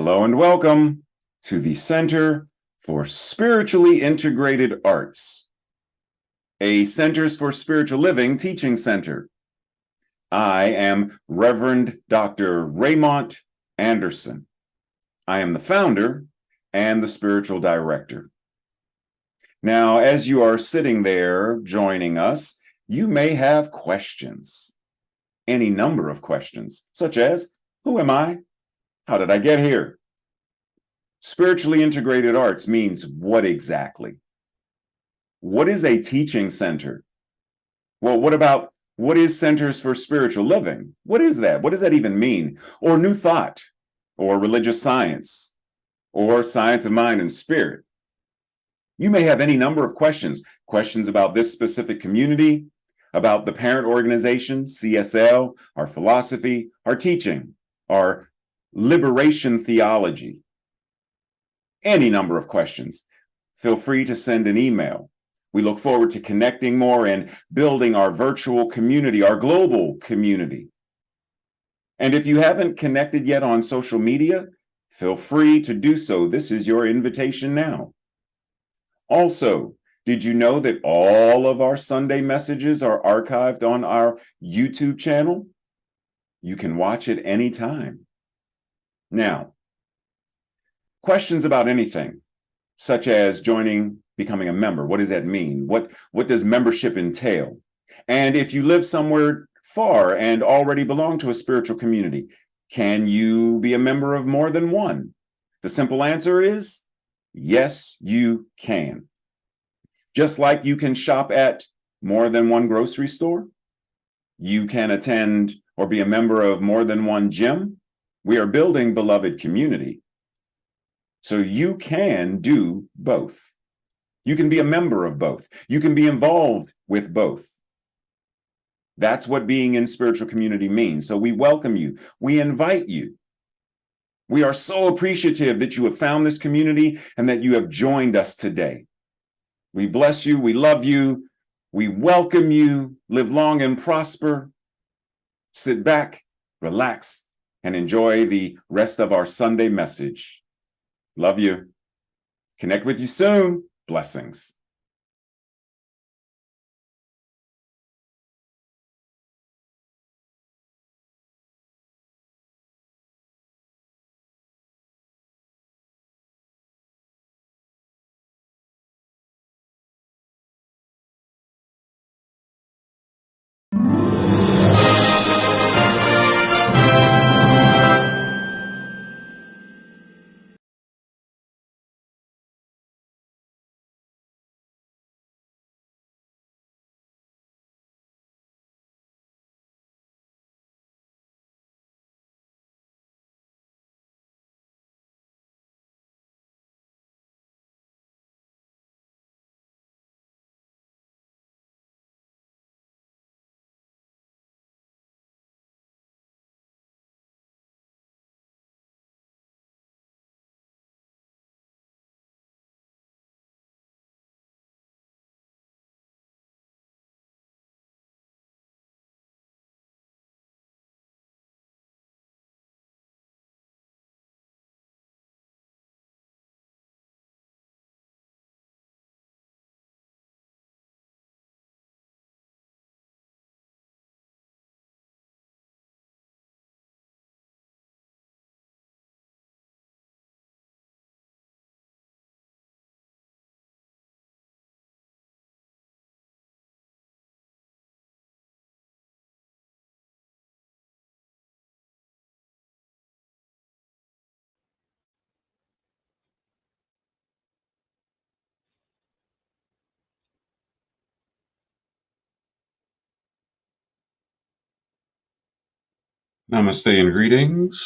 Hello and welcome to the Center for Spiritually Integrated Arts, a Centers for Spiritual Living teaching center. I am Reverend Dr. Raymont Anderson. I am the founder and the spiritual director. Now, as you are sitting there joining us, you may have questions, any number of questions, such as, who am I? How did I get here? Spiritually integrated arts means what exactly? What is a teaching center? Well, what is Centers for Spiritual Living? What is that? What does that even mean? Or New Thought, or religious science, or science of mind and spirit? You may have any number of questions about this specific community, about the parent organization, CSL, our philosophy, our teaching, our liberation theology. Any number of questions. Feel free to send an email. We look forward to connecting more and building our virtual community, our global community. And if you haven't connected yet on social media, feel free to do so. This is your invitation now. Also, did you know that all of our Sunday messages are archived on our YouTube channel? You can watch it anytime. Now, questions about anything, such as becoming a member. What does that mean? What does membership entail? And if you live somewhere far and already belong to a spiritual community, can you be a member of more than one? The simple answer is yes, you can. Just like you can shop at more than one grocery store, you can attend or be a member of more than one gym. We are building beloved community. So you can do both. You can be a member of both. You can be involved with both. That's what being in spiritual community means. So we welcome you. We invite you. We are so appreciative that you have found this community and that you have joined us today. We bless you. We love you. We welcome you. Live long and prosper. Sit back, relax, and enjoy the rest of our Sunday message. Love you. Connect with you soon. Blessings. Namaste and greetings.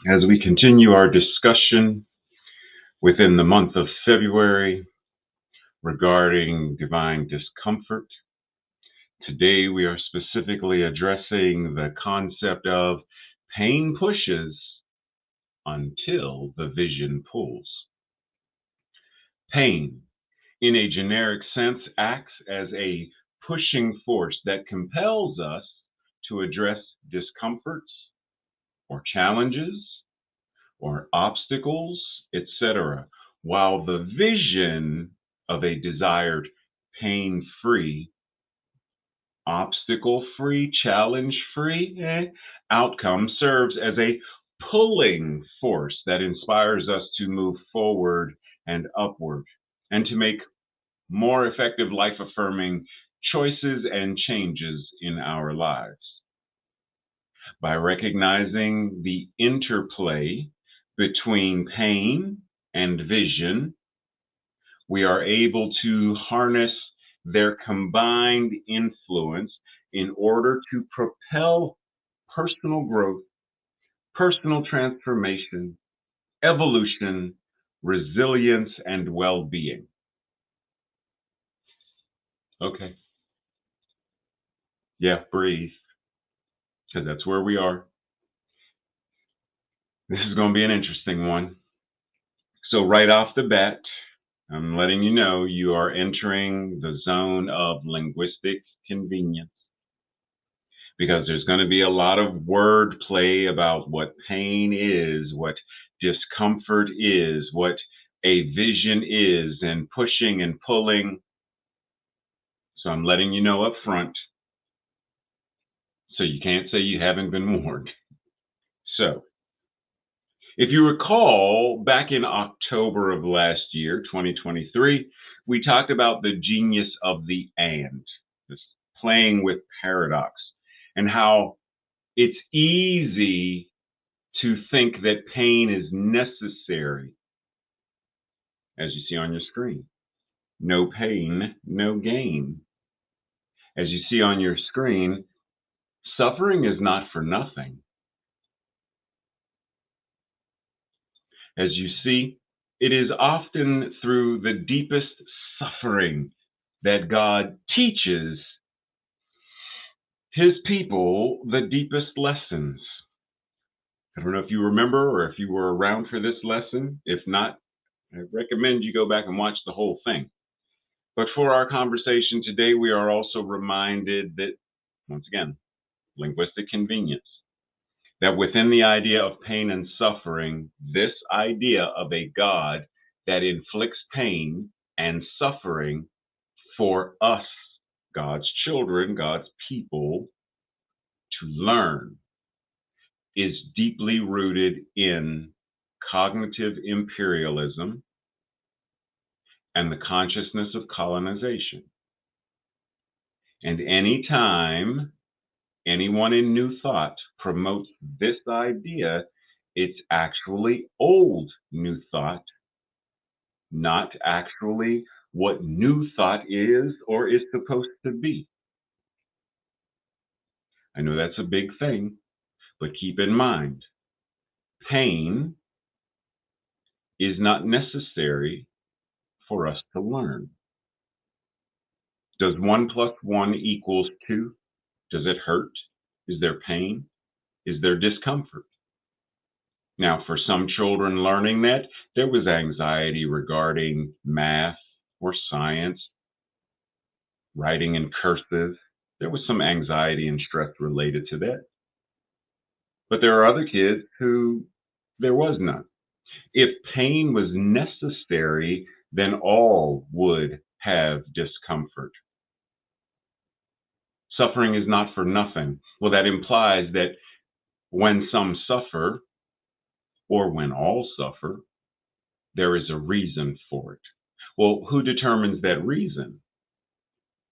As we continue our discussion within the month of February regarding divine discomfort, today we are specifically addressing the concept of pain pushes until the vision pulls. Pain, in a generic sense, acts as a pushing force that compels us to address discomforts or challenges or obstacles, etc., while the vision of a desired pain free, obstacle free, challenge free outcome serves as a pulling force that inspires us to move forward and upward and to make more effective life affirming choices and changes in our lives. By recognizing the interplay between pain and vision, we are able to harness their combined influence in order to propel personal growth, personal transformation, evolution, resilience, and well being. Okay, yeah, breathe, because that's where we are. This is going to be an interesting one. So, right off the bat, I'm letting you know you are entering the zone of linguistic convenience because there's going to be a lot of word play about what pain is, what discomfort is, what a vision is, and pushing and pulling. So, I'm letting you know up front so you can't say you haven't been warned. So, if you recall, back in October of last year, 2023, we talked about the genius of the and, this playing with paradox, and how it's easy to think that pain is necessary, as you see on your screen. No pain, no gain. As you see on your screen, suffering is not for nothing. As you see, it is often through the deepest suffering that God teaches his people the deepest lessons. I don't know if you remember or if you were around for this lesson. If not, I recommend you go back and watch the whole thing. But for our conversation today, we are also reminded that, once again, linguistic convenience, that within the idea of pain and suffering, this idea of a God that inflicts pain and suffering for us, God's children, God's people, to learn is deeply rooted in cognitive imperialism and the consciousness of colonization. And anytime anyone in New Thought promotes this idea, it's actually old New Thought, not actually what New Thought is or is supposed to be. I know that's a big thing, but keep in mind, pain is not necessary for us to learn. Does 1 plus 1 equals 2? Does it hurt? Is there pain? Is there discomfort? Now, for some children learning that, there was anxiety regarding math or science, writing in cursive. There was some anxiety and stress related to that. But there are other kids who there was none. If pain was necessary, then all would have discomfort. Suffering is not for nothing. Well, that implies that when some suffer, or when all suffer, there is a reason for it. Well, who determines that reason?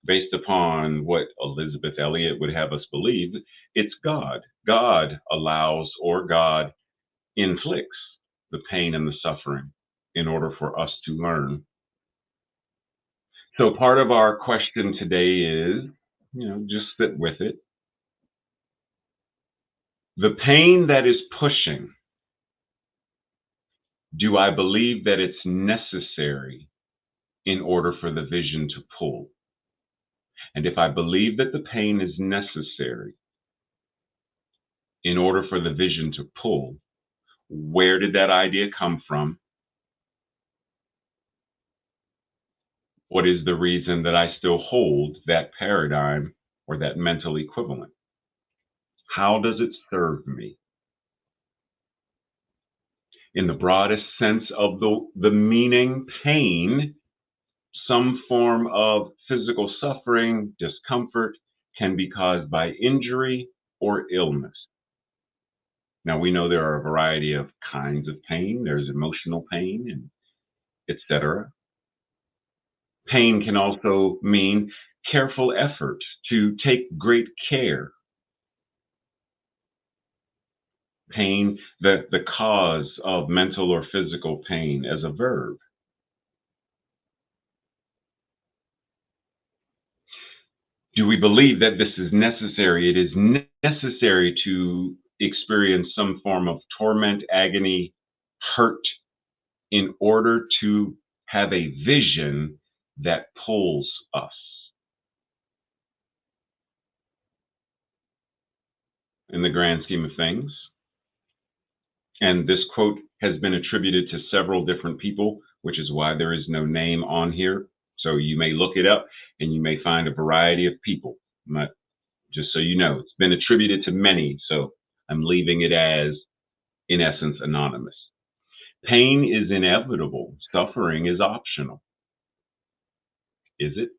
Based upon what Elizabeth Elliot would have us believe, it's God. God allows or God inflicts the pain and the suffering in order for us to learn. So part of our question today is, just sit with it. The pain that is pushing, do I believe that it's necessary in order for the vision to pull? And if I believe that the pain is necessary in order for the vision to pull, where did that idea come from? What is the reason that I still hold that paradigm or that mental equivalent? How does it serve me? In the broadest sense of the meaning, pain, some form of physical suffering, discomfort, can be caused by injury or illness. Now, we know there are a variety of kinds of pain. There's emotional pain and etc. Pain can also mean careful effort, to take great care. Pain, the cause of mental or physical pain as a verb. Do we believe that this is necessary? It is necessary to experience some form of torment, agony, hurt in order to have a vision that pulls us. In the grand scheme of things. And this quote has been attributed to several different people, which is why there is no name on here. So you may look it up and you may find a variety of people. But just so you know, it's been attributed to many. So I'm leaving it as, in essence, anonymous. Pain is inevitable. Suffering is optional. Is it?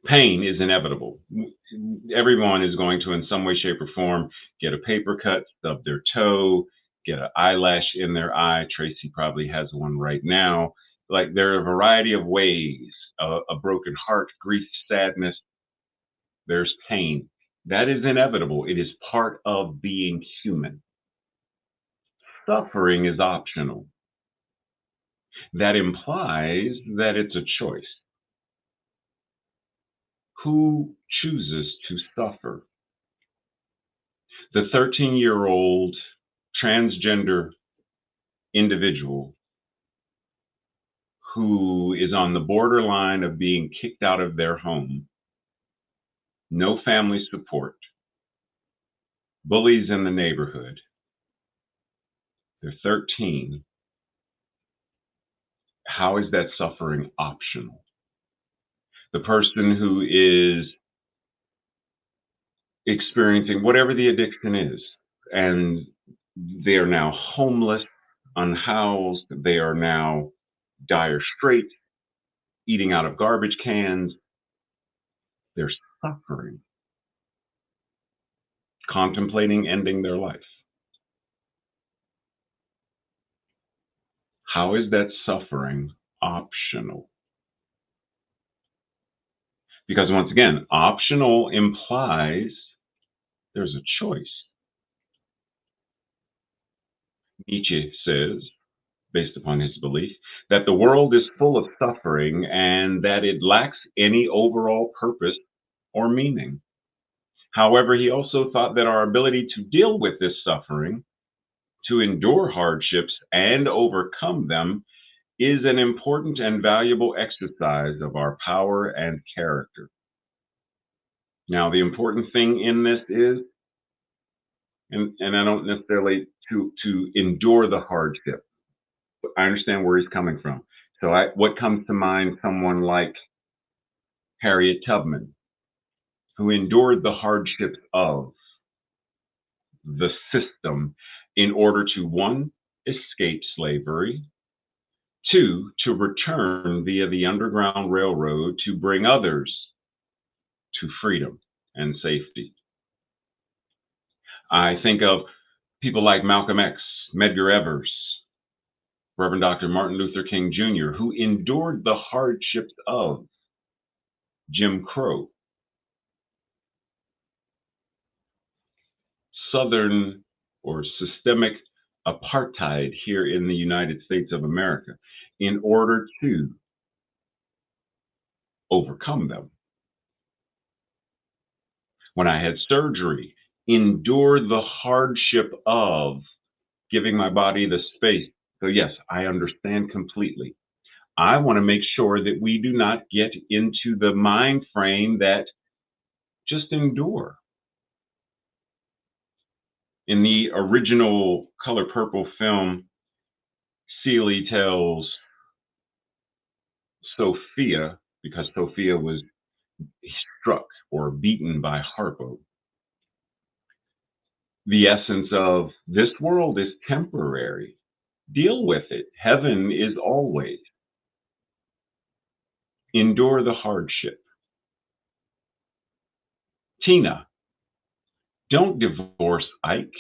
Pain is inevitable. Everyone is going to, in some way, shape, or form, get a paper cut, stub their toe, get an eyelash in their eye. Tracy probably has one right now. Like, there are a variety of ways, a broken heart, grief, sadness. There's pain. That is inevitable. It is part of being human. Suffering is optional. That implies that it's a choice. Who chooses to suffer? The 13-year-old transgender individual who is on the borderline of being kicked out of their home, no family support, bullies in the neighborhood. They're 13. How is that suffering optional? The person who is experiencing whatever the addiction is, and they are now homeless, unhoused, they are now dire straits, eating out of garbage cans, they're suffering, contemplating ending their life. How is that suffering optional? Because once again, optional implies there's a choice. Nietzsche says, based upon his belief, that the world is full of suffering and that it lacks any overall purpose or meaning. However, he also thought that our ability to deal with this suffering, to endure hardships and overcome them, is an important and valuable exercise of our power and character. Now, the important thing in this is, and I don't necessarily to endure the hardship. I understand where he's coming from. So what comes to mind? Someone like Harriet Tubman, who endured the hardships of the system in order to, one, escape slavery, two, to return via the Underground Railroad to bring others to freedom and safety. I think of people like Malcolm X, Medgar Evers, Reverend Dr. Martin Luther King Jr., who endured the hardships of Jim Crow, Southern or systemic apartheid here in the United States of America, in order to overcome them. When I had surgery, endure the hardship of giving my body the space. So yes, I understand completely. I want to make sure that we do not get into the mind frame that just endure. In the original Color Purple film, Celie tells Sophia, because Sophia was struck or beaten by Harpo, The essence of this world is temporary. Deal with it. Heaven is always. Endure the hardship. Tina, don't divorce Ike.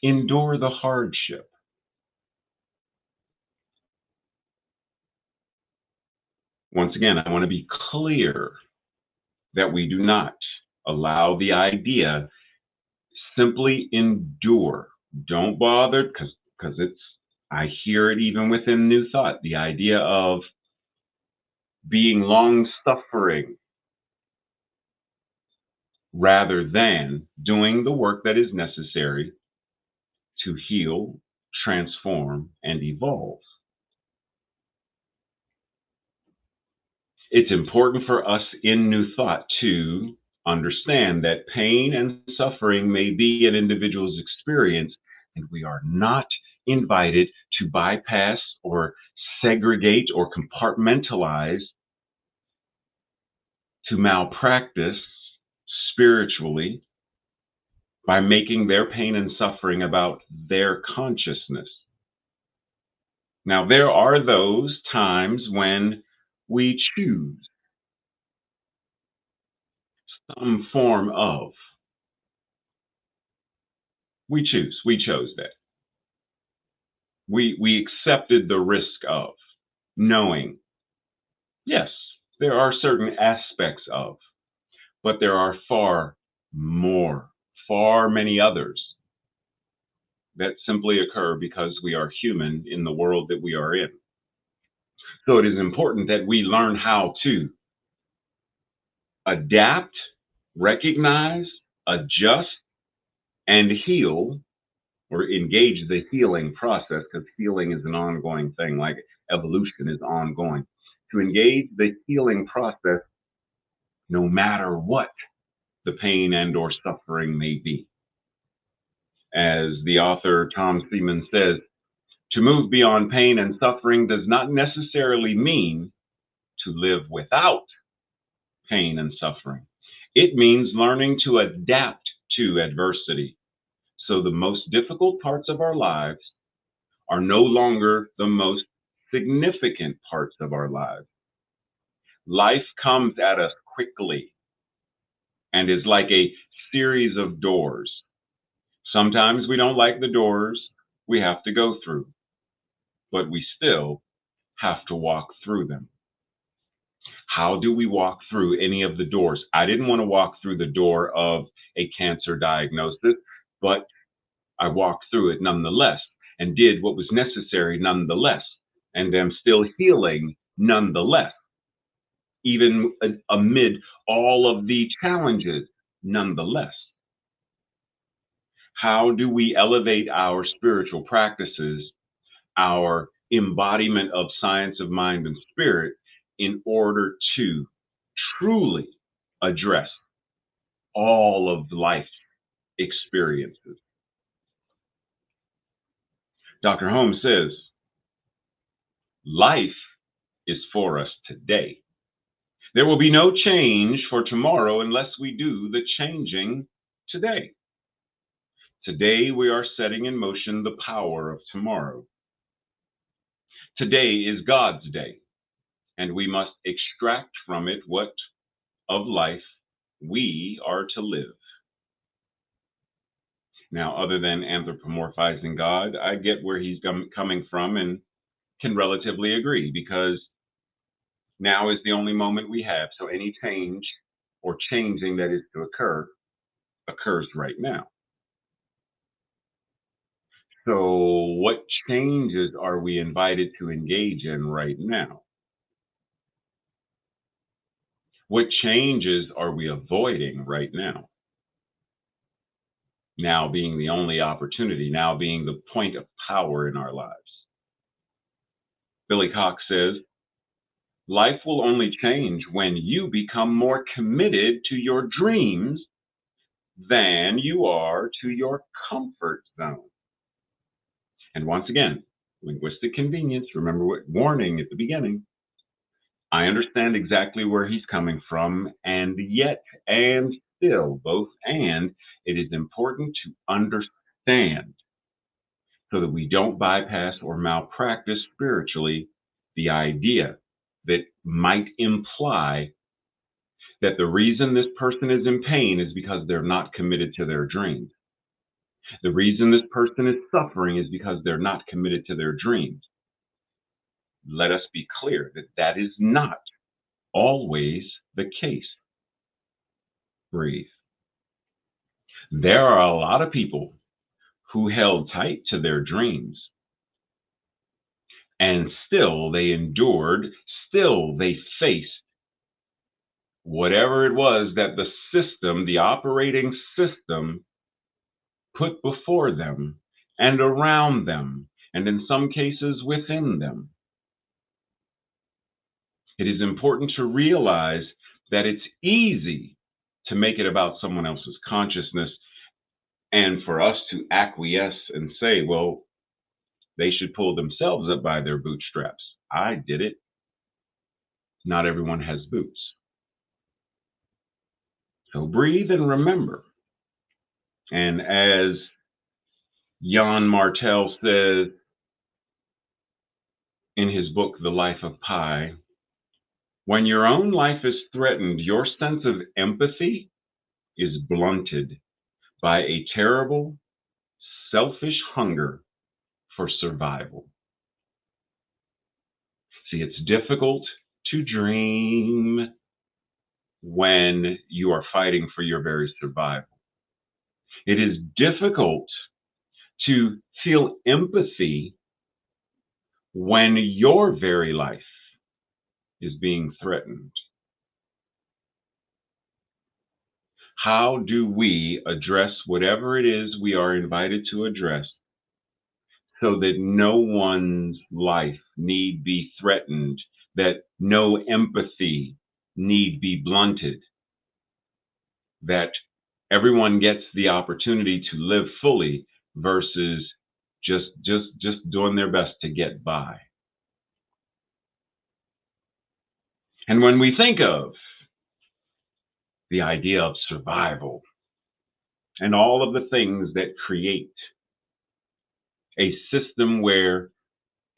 Endure the hardship. Once again, I want to be clear that we do not allow the idea, simply endure. Don't bother, because it's, I hear it even within New Thought, the idea of being long suffering rather than doing the work that is necessary to heal, transform, and evolve. It's important for us in New Thought to understand that pain and suffering may be an individual's experience, and we are not invited to bypass or segregate or compartmentalize, to malpractice spiritually by making their pain and suffering about their consciousness. Now, there are those times when we choose some form of, we chose that. We accepted the risk of knowing, yes, there are certain aspects of, but there are far many others that simply occur because we are human in the world that we are in. So it is important that we learn how to adapt, recognize, adjust, and heal, or engage the healing process, because healing is an ongoing thing, like evolution is ongoing. To engage the healing process no matter what the pain and or suffering may be. As the author Tom Seaman says, to move beyond pain and suffering does not necessarily mean to live without pain and suffering. It means learning to adapt to adversity. So the most difficult parts of our lives are no longer the most significant parts of our lives. Life comes at us quickly and is like a series of doors. Sometimes we don't like the doors we have to go through, but we still have to walk through them. How do we walk through any of the doors? I didn't want to walk through the door of a cancer diagnosis, but I walked through it nonetheless and did what was necessary nonetheless, and am still healing nonetheless, even amid all of the challenges nonetheless. How do we elevate our spiritual practices, our embodiment of science of mind and spirit, in order to truly address all of life's experiences? Dr. Holmes says, life is for us today. There will be no change for tomorrow unless we do the changing today. Today, we are setting in motion the power of tomorrow. Today is God's day, and we must extract from it what of life we are to live. Now, other than anthropomorphizing God, I get where he's coming from and can relatively agree, because now is the only moment we have. So any change or changing that is to occur occurs right now. So what changes are we invited to engage in right now? What changes are we avoiding right now? Now being the only opportunity, now being the point of power in our lives. Billy Cox says, life will only change when you become more committed to your dreams than you are to your comfort zone. And once again, linguistic convenience, remember what warning at the beginning. I understand exactly where he's coming from, and still, both and. It is important to understand so that we don't bypass or malpractice spiritually the idea that might imply that the reason this person is in pain is because they're not committed to their dreams. The reason this person is suffering is because they're not committed to their dreams. Let us be clear that that is not always the case. Breathe. There are a lot of people who held tight to their dreams and still they endured, still they faced whatever it was that the system, the operating system, put before them and around them, and in some cases within them. It is important to realize that it's easy to make it about someone else's consciousness and for us to acquiesce and say, well, they should pull themselves up by their bootstraps. I did it. Not everyone has boots. So breathe and remember. And as Jan Martel says in his book, The Life of Pi, when your own life is threatened, your sense of empathy is blunted by a terrible, selfish hunger for survival. See, it's difficult to dream when you are fighting for your very survival. It is difficult to feel empathy when your very life is being threatened. How do we address whatever it is we are invited to address so that no one's life need be threatened, that no empathy need be blunted, that everyone gets the opportunity to live fully versus just doing their best to get by? And when we think of the idea of survival and all of the things that create a system where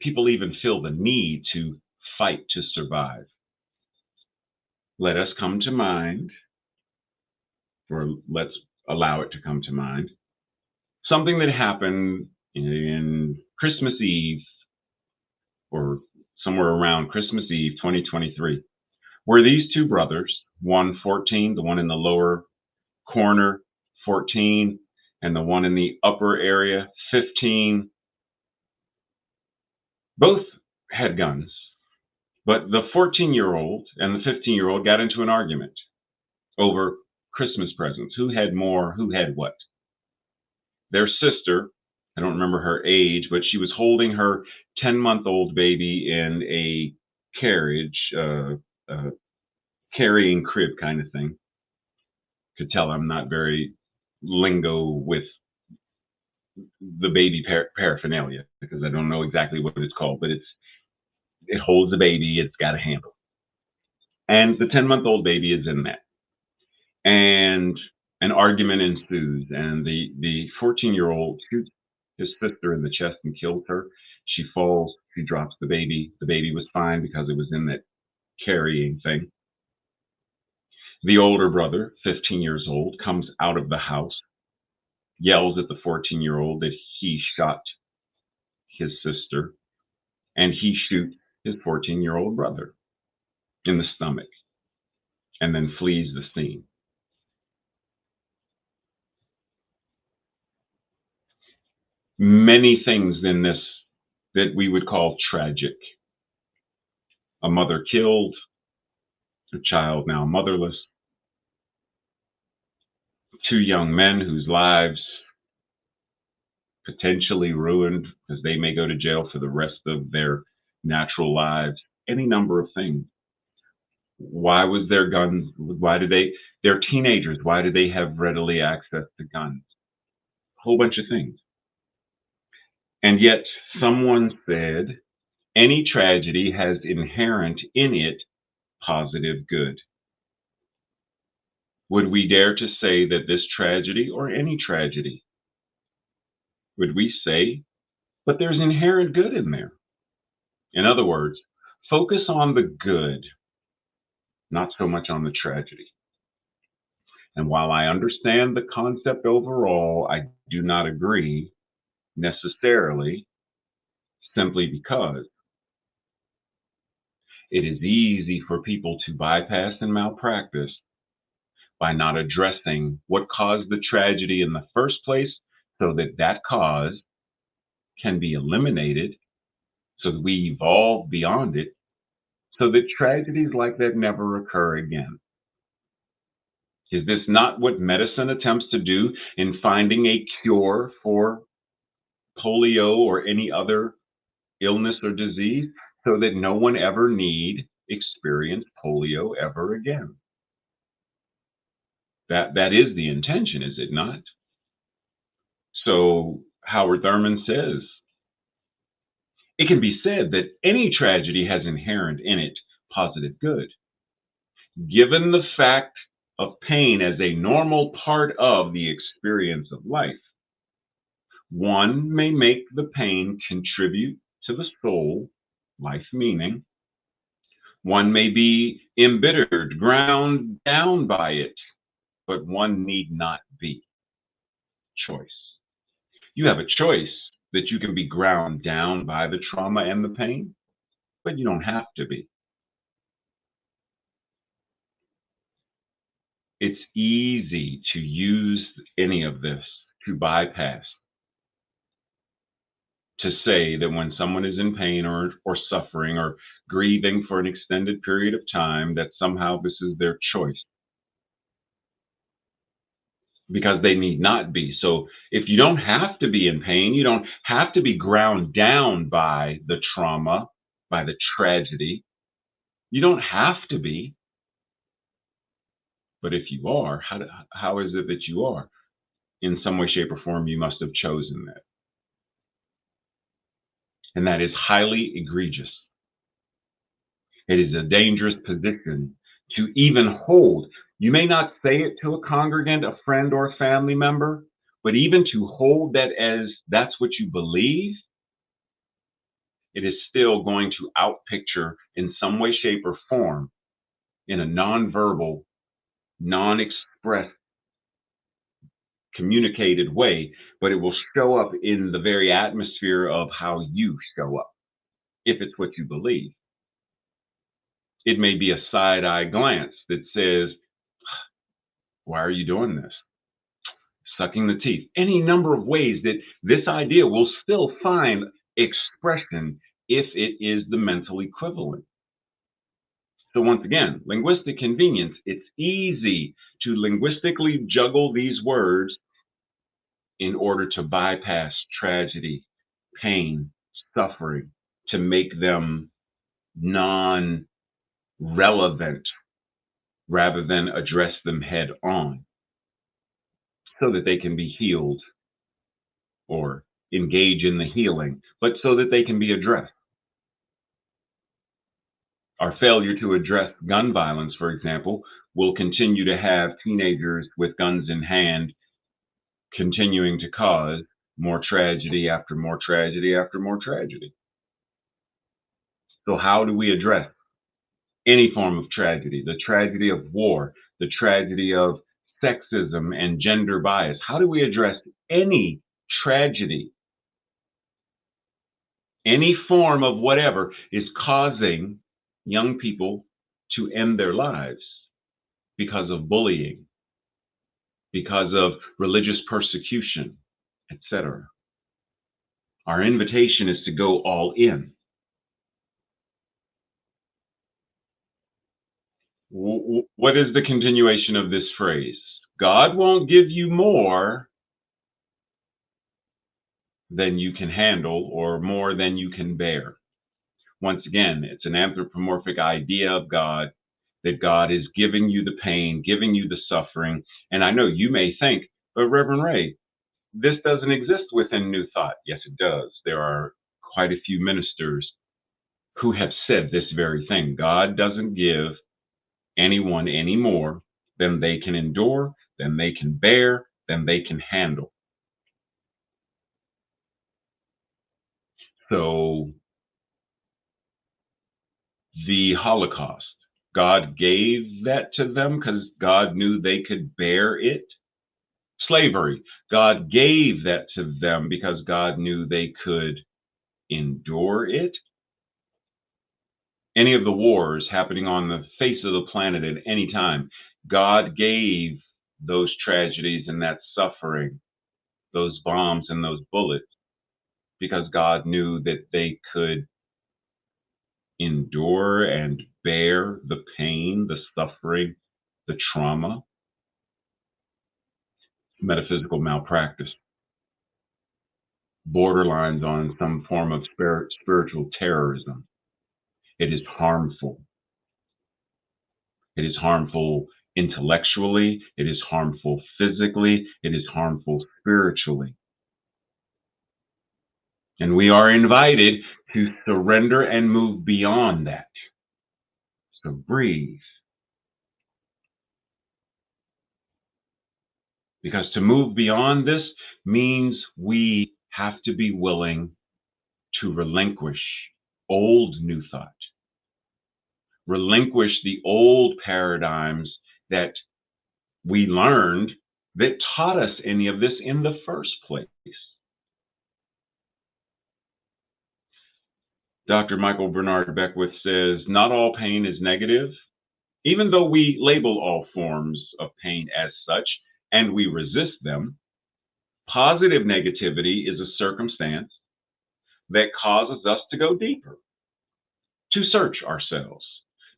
people even feel the need to fight to survive, let us come to mind, or let's allow it to come to mind, something that happened in Christmas Eve or somewhere around Christmas Eve 2023, where these two brothers, one 14, the one in the lower corner 14, and the one in the upper area 15, both had guns, but the 14-year-old and the 15-year-old got into an argument over Christmas presents. Who had more? Who had what? Their sister, I don't remember her age, but she was holding her 10-month-old baby in a carriage, carrying crib kind of thing. Could tell I'm not very lingo with the baby paraphernalia because I don't know exactly what it's called, but it holds the baby. It's got a handle, and the 10-month-old baby is in that. And an argument ensues, and the 14-year-old shoots his sister in the chest and kills her. She falls. She drops the baby. The baby was fine because it was in that carrying thing. The older brother, 15 years old, comes out of the house, yells at the 14-year-old that he shot his sister, and he shoots his 14-year-old brother in the stomach and then flees the scene. Many things in this that we would call tragic. A mother killed, a child now motherless, two young men whose lives potentially ruined because they may go to jail for the rest of their natural lives, any number of things. Why was their guns? They're teenagers. Why do they have readily access to guns? A whole bunch of things. And yet someone said any tragedy has inherent in it positive good. Would we dare to say that this tragedy or any tragedy, would we say, but there's inherent good in there? In other words, focus on the good, not so much on the tragedy. And while I understand the concept overall, I do not agree necessarily, simply because it is easy for people to bypass and malpractice by not addressing what caused the tragedy in the first place, so that that cause can be eliminated, so that we evolve beyond it, so that tragedies like that never occur again. Is this not what medicine attempts to do in finding a cure for polio or any other illness or disease, so that no one ever need experience polio ever again? That is the intention, is it not? So Howard Thurman says, it can be said that any tragedy has inherent in it positive good. Given the fact of pain as a normal part of the experience of life, one may make the pain contribute to the soul, life meaning. One may be embittered, ground down by it, but one need not be. Choice. You have a choice that you can be ground down by the trauma and the pain, but you don't have to be. It's easy to use any of this to bypass, to say that when someone is in pain or suffering or grieving for an extended period of time, that somehow this is their choice, because they need not be. So if you don't have to be in pain, you don't have to be ground down by the trauma, by the tragedy. You don't have to be. But if you are, how is it that you are? In some way, shape, or form, you must have chosen that. And that is highly egregious. It is a dangerous position to even hold. You may not say it to a congregant, a friend, or a family member, but even to hold that as that's what you believe, it is still going to outpicture in some way, shape, or form, in a nonverbal, non-expressed, communicated way, but it will show up in the very atmosphere of how you show up, if it's what you believe. It may be a side eye glance that says, why are you doing this? Sucking the teeth. Any number of ways that this idea will still find expression if it is the mental equivalent. So once again, linguistic convenience. It's easy to linguistically juggle these words in order to bypass tragedy, pain, suffering, to make them non relevant rather than address them head on, so that they can be healed or engage in the healing, but so that they can be addressed. Our failure to address gun violence, for example, will continue to have teenagers with guns in hand continuing to cause more tragedy after more tragedy after more tragedy. So, how do we address any form of tragedy, the tragedy of war, the tragedy of sexism and gender bias? How do we address any tragedy, any form of whatever is causing young people to end their lives because of bullying, because of religious persecution, etc.? Our invitation is to go all in. What is the continuation of this phrase? God won't give you more than you can handle or more than you can bear. Once again, it's an anthropomorphic idea of God, that God is giving you the pain, giving you the suffering. And I know you may think, but Reverend Ray, this doesn't exist within New Thought. Yes, it does. There are quite a few ministers who have said this very thing. God doesn't give anyone any more then they can endure, then they can bear, then they can handle. So the Holocaust, God gave that to them because God knew they could bear it. Slavery, God gave that to them because God knew they could endure it. Any of the wars happening on the face of the planet at any time, God gave those tragedies and that suffering, those bombs and those bullets, because God knew that they could endure and bear the pain, the suffering, the trauma. Metaphysical malpractice, borderlines on some form of spiritual terrorism. It is harmful. It is harmful intellectually. It is harmful physically. It is harmful spiritually. And we are invited to surrender and move beyond that. So breathe. Because to move beyond this means we have to be willing to relinquish old new thought, relinquish the old paradigms that we learned that taught us any of this in the first place. Dr. Michael Bernard Beckwith says, not all pain is negative, even though we label all forms of pain as such and we resist them. Positive negativity is a circumstance that causes us to go deeper, to search ourselves,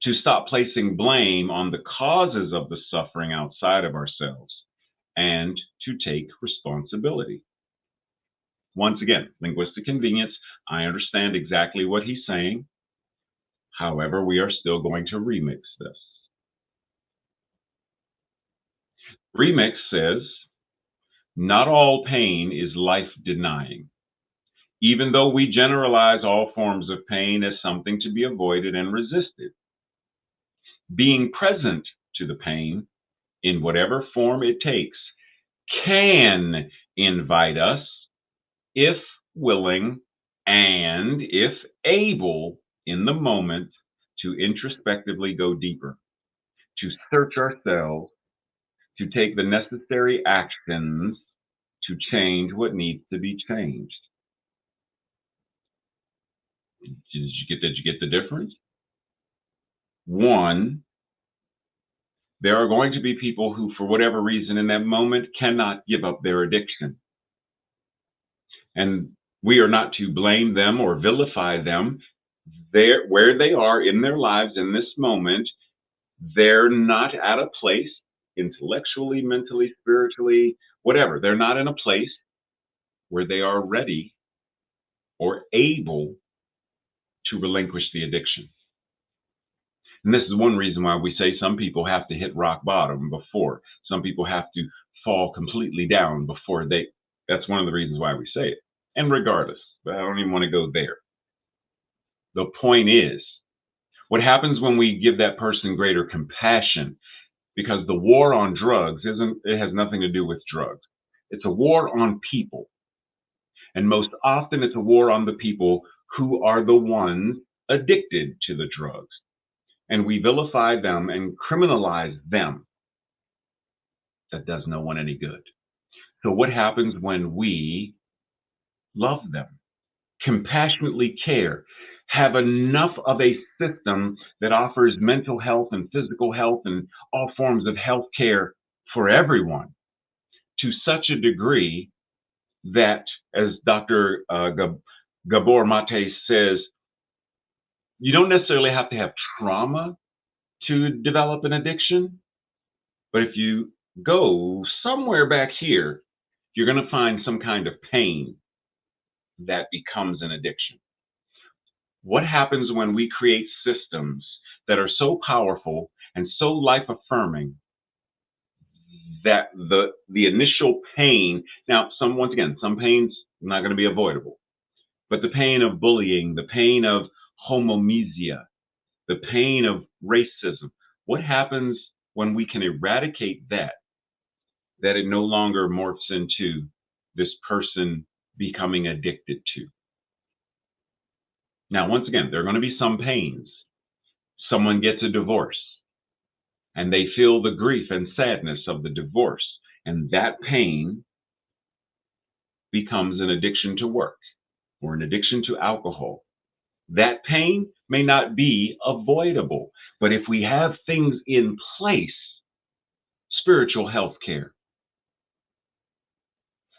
to stop placing blame on the causes of the suffering outside of ourselves, and to take responsibility. Once again, linguistic convenience. I understand exactly what he's saying. However, we are still going to remix this. Remix says, not all pain is life denying, even though we generalize all forms of pain as something to be avoided and resisted. Being present to the pain, in whatever form it takes, can invite us, if willing and if able in the moment, to introspectively go deeper, to search ourselves, to take the necessary actions to change what needs to be changed. Did you get the difference? One, there are going to be people who, for whatever reason in that moment, cannot give up their addiction. And we are not to blame them or vilify them. Where they are in their lives in this moment, they're not at a place intellectually, mentally, spiritually, whatever. They're not in a place where they are ready or able to relinquish the addiction. And this is one reason why we say some people have to hit rock bottom before. Some people have to fall completely down before they. That's one of the reasons why we say it. And regardless, but I don't even want to go there. The point is, what happens when we give that person greater compassion? Because the war on drugs it has nothing to do with drugs. It's a war on people. And most often it's a war on the people who are the ones addicted to the drugs. And we vilify them and criminalize them. That does no one any good. So what happens when we love them, compassionately care, have enough of a system that offers mental health and physical health and all forms of health care for everyone to such a degree that, as Dr. Gabor Mate says, you don't necessarily have to have trauma to develop an addiction, but if you go somewhere back here, you're going to find some kind of pain that becomes an addiction. What happens when we create systems that are so powerful and so life-affirming that the initial pain, now once again, some pain's not going to be avoidable, but the pain of bullying, the pain of homophonia, the pain of racism, what happens when we can eradicate that, that it no longer morphs into this person becoming addicted to. Now, once again, there are going to be some pains. Someone gets a divorce and they feel the grief and sadness of the divorce, and that pain becomes an addiction to work or an addiction to alcohol. That pain may not be avoidable, but if we have things in place, spiritual health care,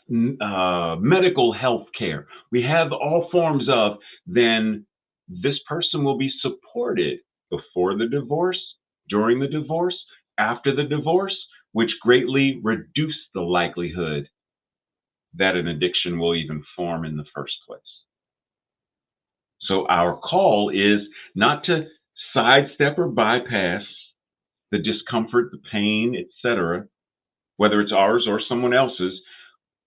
medical health care, we have all forms of, then this person will be supported before the divorce, during the divorce, after the divorce, which greatly reduce the likelihood that an addiction will even form in the first place. So our call is not to sidestep or bypass the discomfort, the pain, etc., whether it's ours or someone else's,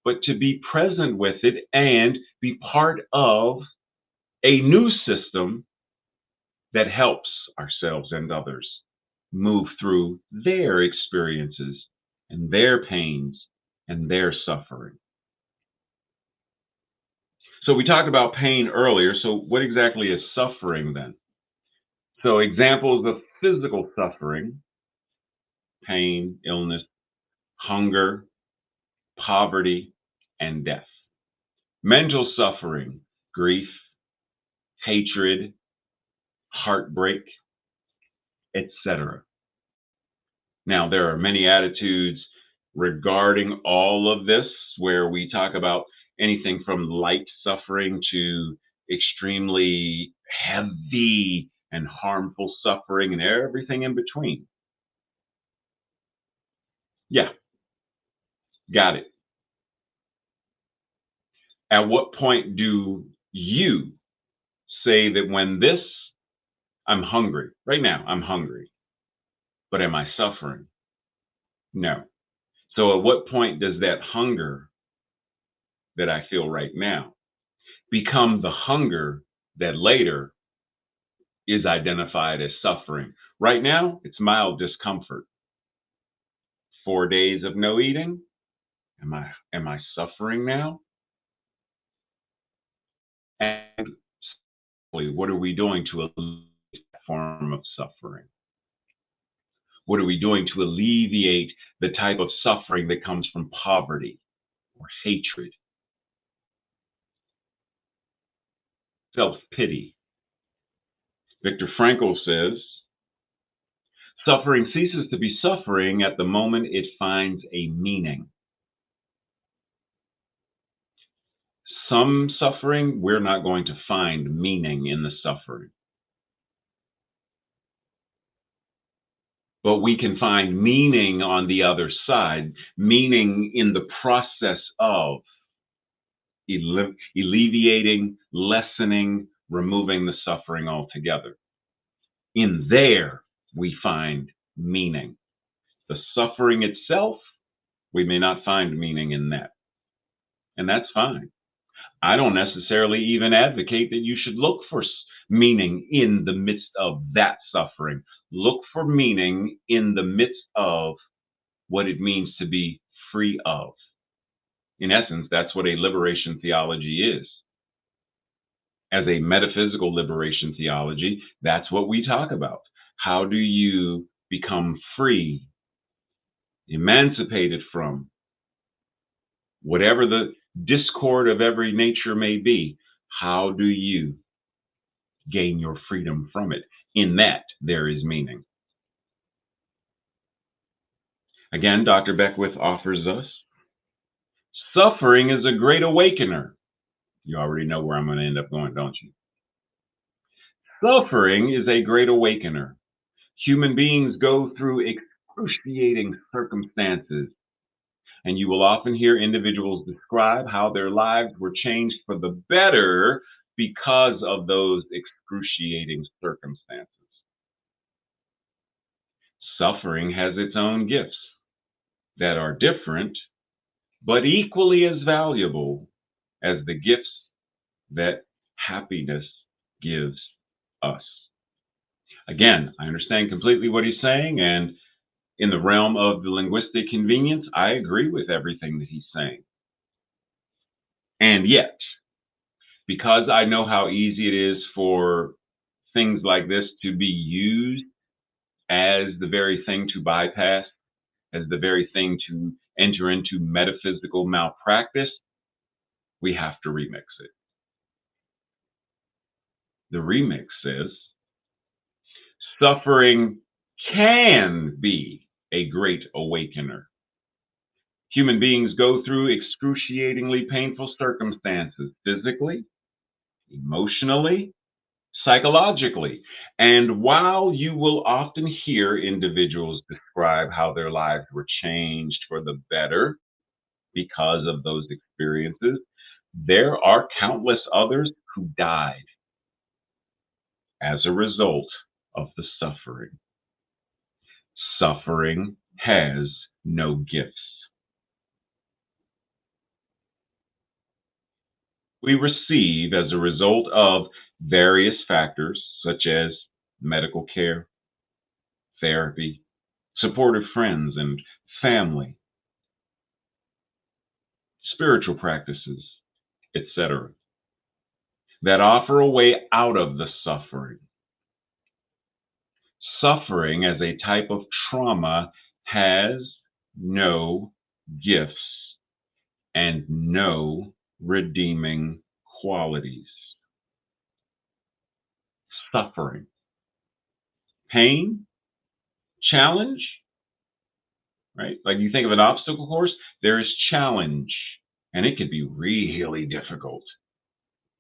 but to be present with it and be part of a new system that helps ourselves and others move through their experiences and their pains and their suffering. So we talked about pain earlier. So what exactly is suffering then? So examples of physical suffering: pain, illness, hunger, poverty, and death. Mental suffering: grief, hatred, heartbreak, etc. Now, there are many attitudes regarding all of this where we talk about anything from light suffering to extremely heavy and harmful suffering and everything in between. Yeah, got it. At what point do you say that when this, I'm hungry? Right now, I'm hungry. But am I suffering? No. So at what point does that hunger that I feel right now become the hunger that later is identified as suffering? Right now, it's mild discomfort. 4 days of no eating. Am I suffering now? And what are we doing to alleviate that form of suffering? What are we doing to alleviate the type of suffering that comes from poverty or hatred, self-pity? Viktor Frankl says, suffering ceases to be suffering at the moment it finds a meaning. Some suffering, we're not going to find meaning in the suffering. But we can find meaning on the other side, meaning in the process of alleviating, lessening, removing the suffering altogether. In there, we find meaning. The suffering itself, we may not find meaning in that. And that's fine. I don't necessarily even advocate that you should look for meaning in the midst of that suffering. Look for meaning in the midst of what it means to be free of. In essence, that's what a liberation theology is. As a metaphysical liberation theology, that's what we talk about. How do you become free, emancipated from whatever the discord of every nature may be? How do you gain your freedom from it? In that, there is meaning. Again, Dr. Beckwith offers us, suffering is a great awakener. You already know where I'm going to end up going, don't you? Suffering is a great awakener. Human beings go through excruciating circumstances, and you will often hear individuals describe how their lives were changed for the better because of those excruciating circumstances. Suffering has its own gifts that are different, but equally as valuable as the gifts that happiness gives us. Again, I understand completely what he's saying, and In the realm of the linguistic convenience, I agree with everything that he's saying. And yet, because I know how easy it is for things like this to be used as the very thing to bypass, as the very thing to enter into metaphysical malpractice, we have to remix it. The remix says suffering can be a great awakener. Human beings go through excruciatingly painful circumstances, physically, emotionally, psychologically. And while you will often hear individuals describe how their lives were changed for the better because of those experiences, there are countless others who died as a result of the suffering. Suffering has no gifts. We receive as a result of various factors such as medical care, therapy, supportive friends and family, spiritual practices, etc., that offer a way out of the suffering. Suffering as a type of trauma has no gifts and no redeeming qualities. Suffering, pain, challenge, right? Like you think of an obstacle course, there is challenge, and it could be really difficult.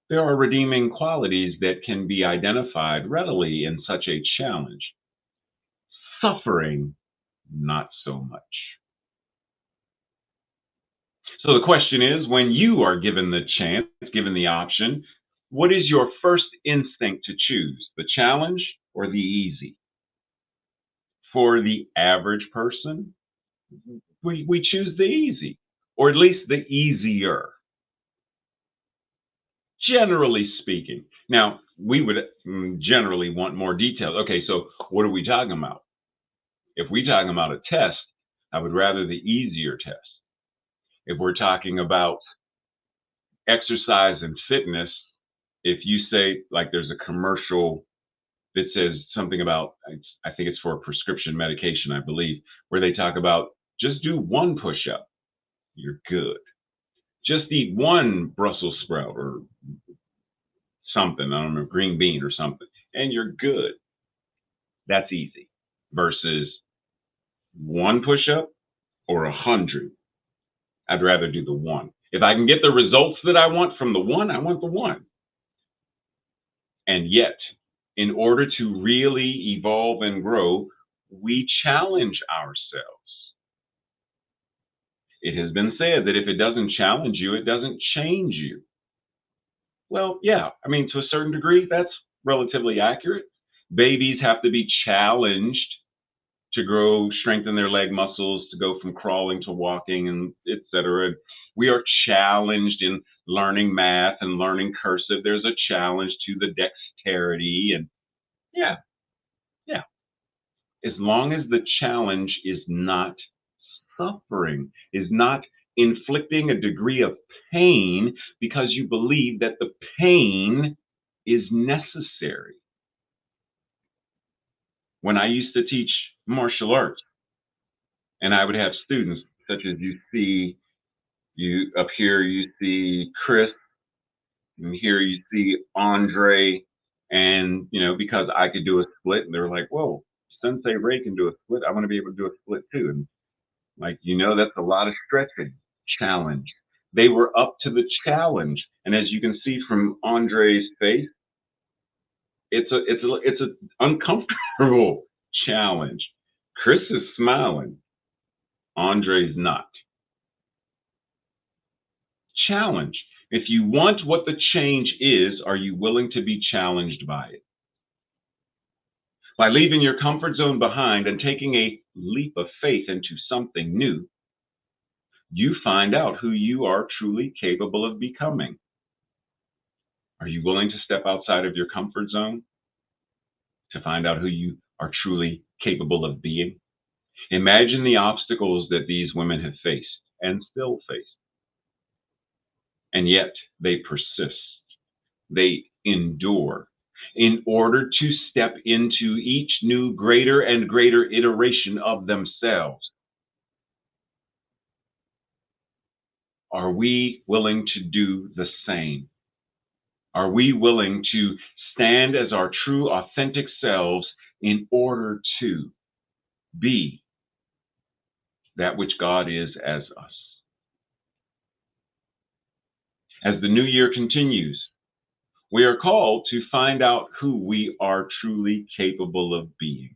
There are redeeming qualities that can be identified readily in such a challenge. Suffering, not so much. So the question is, when you are given the chance, given the option, what is your first instinct to choose, the challenge or the easy? For the average person, we choose the easy, or at least the easier, generally speaking. Now, we would generally want more details. Okay, so what are we talking about? If we're talking about a test, I would rather the easier test. If we're talking about exercise and fitness, if you say, like, there's a commercial that says something about, I think it's for a prescription medication, I believe, where they talk about just do one push up, you're good. Just eat one Brussels sprout or something, I don't know, green bean or something, and you're good. That's easy. Versus one push up or 100. I'd rather do the one. If I can get the results that I want from the one, I want the one. And yet, in order to really evolve and grow, we challenge ourselves. It has been said that if it doesn't challenge you, it doesn't change you. Well, yeah, I mean, to a certain degree, that's relatively accurate. Babies have to be challenged to grow, strengthen their leg muscles, to go from crawling to walking, and et cetera. We are challenged in learning math and learning cursive. There's a challenge to the dexterity, and yeah, yeah. As long as the challenge is not suffering, is not inflicting a degree of pain because you believe that the pain is necessary. When I used to teach martial arts, and I would have students such as you see, you up here, you see Chris, and here you see Andre, and because I could do a split, and they were like, "Whoa, Sensei Ray can do a split. I want to be able to do a split too." And like, that's a lot of stretching. Challenge. They were up to the challenge, and as you can see from Andre's face, it's a uncomfortable challenge. Chris is smiling. Andre's not. Challenge. If you want what the change is, are you willing to be challenged by it? By leaving your comfort zone behind and taking a leap of faith into something new, you find out who you are truly capable of becoming. Are you willing to step outside of your comfort zone to find out who you are truly capable of being? Imagine the obstacles that these women have faced and still face, and yet they persist. They endure in order to step into each new greater and greater iteration of themselves. Are we willing to do the same? Are we willing to stand as our true, authentic selves in order to be that which God is as us? As the new year continues, we are called to find out who we are truly capable of being.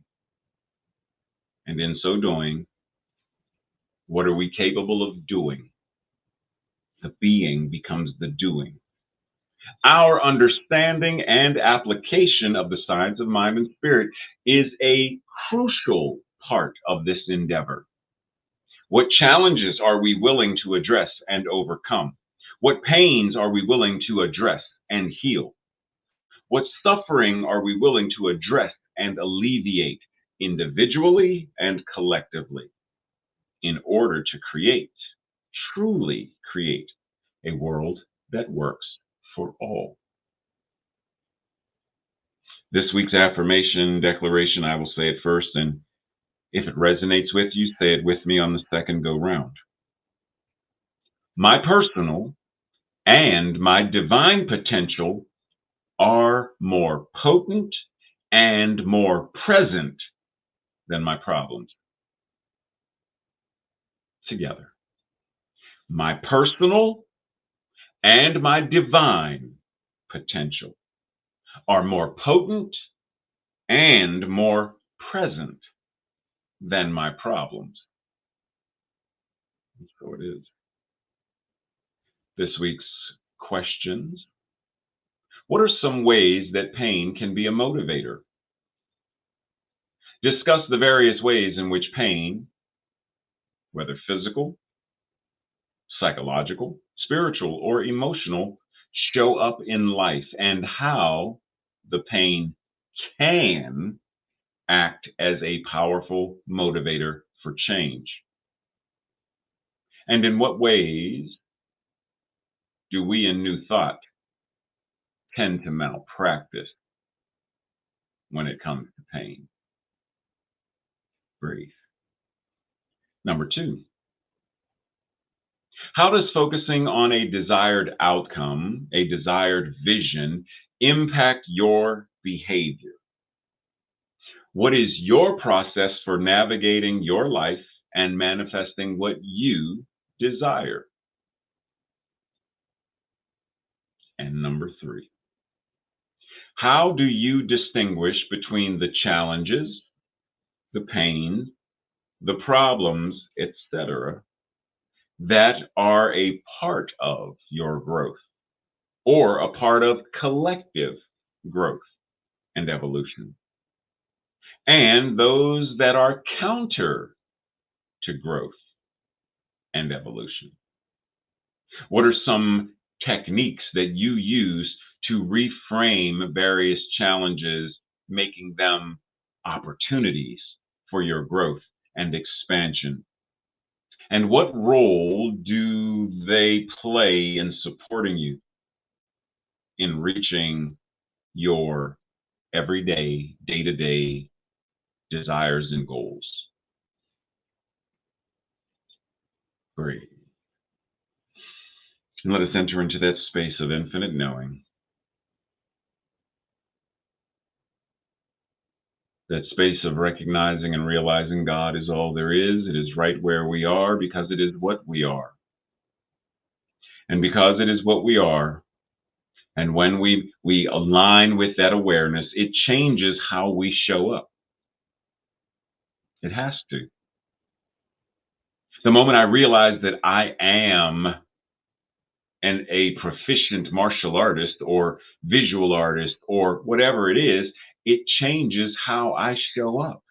And in so doing, what are we capable of doing? The being becomes the doing. Our understanding and application of the science of mind and spirit is a crucial part of this endeavor. What challenges are we willing to address and overcome? What pains are we willing to address and heal? What suffering are we willing to address and alleviate individually and collectively in order to create, truly create, a world that works for all? This week's affirmation declaration, I will say it first, and if it resonates with you, say it with me on the second go round. My personal and my divine potential are more potent and more present than my problems. Together. My personal and my divine potential are more potent and more present than my problems. And so it is. This week's questions. What are some ways that pain can be a motivator? Discuss the various ways in which pain, whether physical, psychological, spiritual, or emotional, show up in life and how the pain can act as a powerful motivator for change. And in what ways do we in New Thought tend to malpractice when it comes to pain? Breathe. Number 2, how does focusing on a desired outcome, a desired vision, impact your behavior? What is your process for navigating your life and manifesting what you desire? And number 3, how do you distinguish between the challenges, the pains, the problems, etc., that are a part of your growth or a part of collective growth and evolution, and those that are counter to growth and evolution? What are some techniques that you use to reframe various challenges, making them opportunities for your growth and expansion? And what role do they play in supporting you in reaching your everyday, day to day desires and goals? Breathe. And let us enter into that space of infinite knowing, that space of recognizing and realizing God is all there is. It is right where we are because it is what we are. And because it is what we are, and when we align with that awareness, it changes how we show up. It has to. The moment I realize that I am a proficient martial artist or visual artist or whatever it is, it changes how I show up.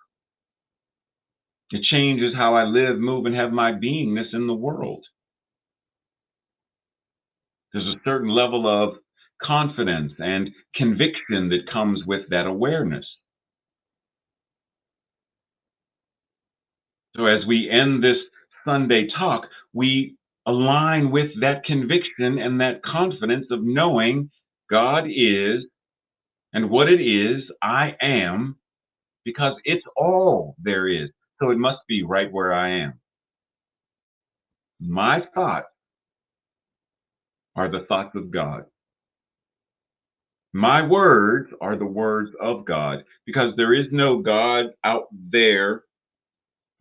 It changes how I live, move, and have my beingness in the world. There's a certain level of confidence and conviction that comes with that awareness. So as we end this Sunday talk, we align with that conviction and that confidence of knowing God is, and what it is, I am, because it's all there is. So it must be right where I am. My thoughts are the thoughts of God. My words are the words of God, because there is no God out there,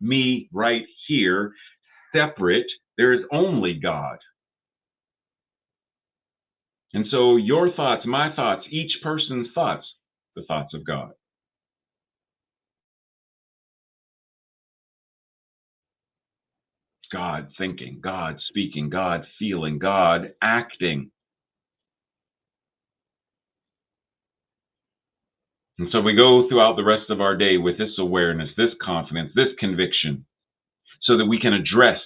me right here, separate. There is only God. And so your thoughts, my thoughts, each person's thoughts, the thoughts of God. God thinking, God speaking, God feeling, God acting. And so we go throughout the rest of our day with this awareness, this confidence, this conviction, so that we can address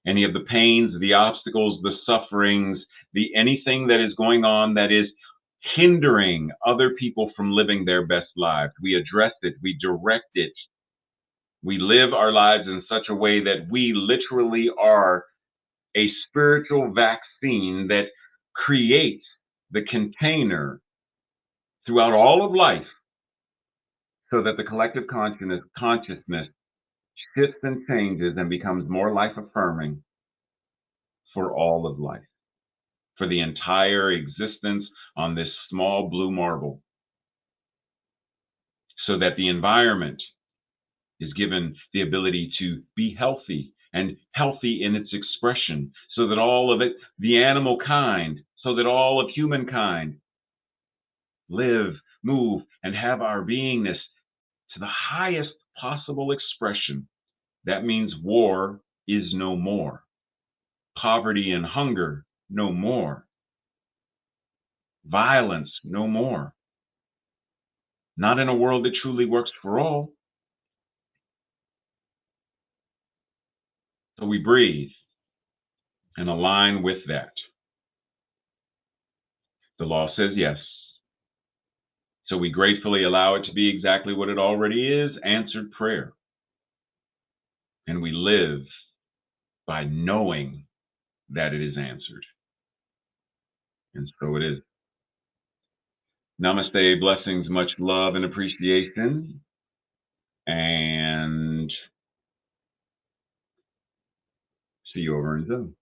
any of the pains, the obstacles, the sufferings, the anything that is going on that is hindering other people from living their best lives. We address it, we direct it. We live our lives in such a way that we literally are a spiritual vaccine that creates the container throughout all of life, so that the collective consciousness shifts and changes and becomes more life affirming for all of life, for the entire existence on this small blue marble, so that the environment is given the ability to be healthy and healthy in its expression, so that all of it, the animal kind, so that all of humankind live, move, and have our beingness to the highest possible expression. That means war is no more, poverty and hunger no more, violence no more. Not in a world that truly works for all. So we breathe and align with that. The law says yes. So we gratefully allow it to be exactly what it already is, answered prayer. And we live by knowing that it is answered. And so it is. Namaste, blessings, much love and appreciation. And see you over in Zoom.